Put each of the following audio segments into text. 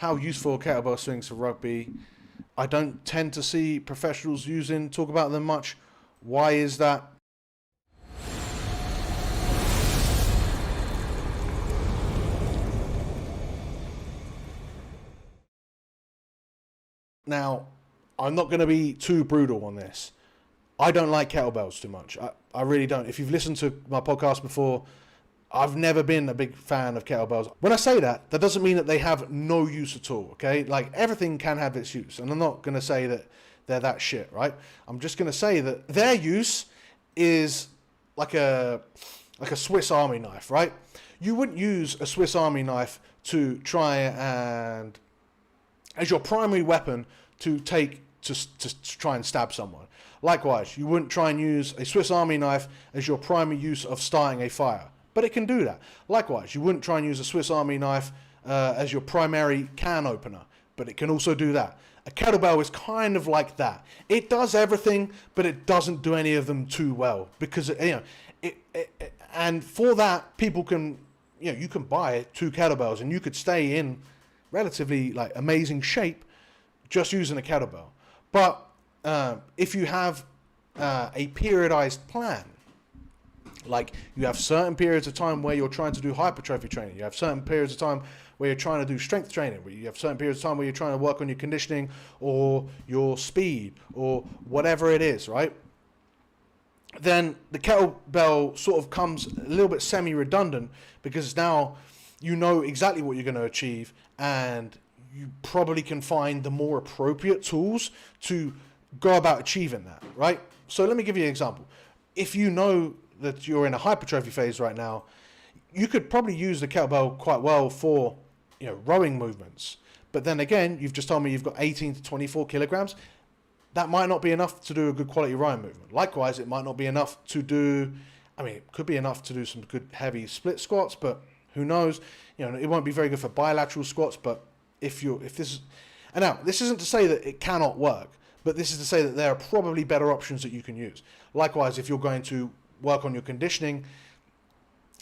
how useful kettlebell swings for rugby. I don't tend to see professionals talk about them much. Why is that? Now, I'm not going to be too brutal on this. I don't like kettlebells too much. I really don't. If you've listened to my podcast before, I've never been a big fan of kettlebells. When I say that, that doesn't mean that they have no use at all, okay? Like, everything can have its use, and I'm not going to say that they're that shit, right? I'm just going to say that their use is like a Swiss Army knife, right? You wouldn't use a Swiss Army knife to try and, as your primary weapon, to try and stab someone. Likewise, you wouldn't try and use a Swiss Army knife as your primary use of starting a fire, but it can do that. Likewise, you wouldn't try and use a Swiss Army knife as your primary can opener, but it can also do that. A kettlebell is kind of like that. It does everything, but it doesn't do any of them too well, because and for that, people can, you can buy 2 kettlebells and you could stay in relatively like amazing shape just using a kettlebell. But if you have a periodized plan, like you have certain periods of time where you're trying to do hypertrophy training, you have certain periods of time where you're trying to do strength training, where you have certain periods of time where you're trying to work on your conditioning or your speed or whatever it is, right? Then the kettlebell sort of comes a little bit semi-redundant, because now you know exactly what you're going to achieve, and you probably can find the more appropriate tools to go about achieving that, right? So let me give you an example. If you know that you're in a hypertrophy phase right now, you could probably use the kettlebell quite well for, rowing movements. But then again, you've just told me you've got 18 to 24 kilograms. That might not be enough to do a good quality rowing movement. Likewise, it might not be enough to do, it could be enough to do some good heavy split squats, but who knows? It won't be very good for bilateral squats. But if this is, and now this isn't to say that it cannot work, but this is to say that there are probably better options that you can use. Likewise, if you're going to work on your conditioning,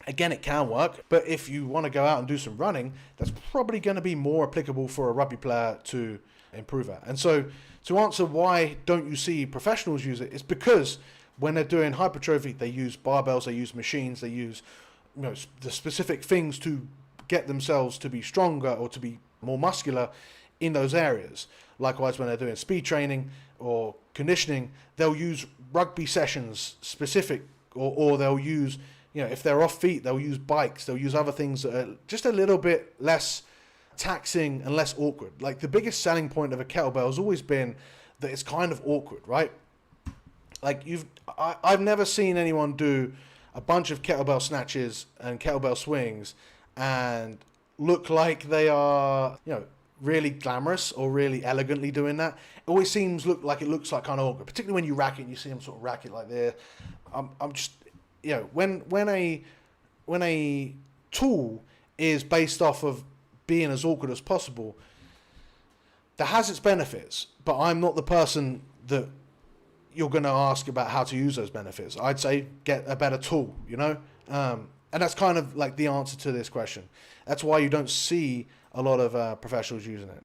again, it can work, but if you want to go out and do some running, that's probably going to be more applicable for a rugby player to improve at. And so to answer why don't you see professionals use it, it's because when they're doing hypertrophy, they use barbells, they use machines, they use the specific things to get themselves to be stronger or to be more muscular in those areas. Likewise, when they're doing speed training or conditioning, they'll use rugby sessions specific, or they'll use, if they're off feet, they'll use bikes, they'll use other things that are just a little bit less taxing and less awkward. Like, the biggest selling point of a kettlebell has always been that it's kind of awkward, right? Like, I've never seen anyone do a bunch of kettlebell snatches and kettlebell swings and look like they are, really glamorous or really elegantly doing that. It always looks like kind of awkward, particularly when you rack it and you see them sort of rack it like this. I'm just, when a tool is based off of being as awkward as possible, that has its benefits, but I'm not the person that you're going to ask about how to use those benefits. I'd say get a better tool, and that's kind of like the answer to this question. That's why you don't see a lot of professionals using it.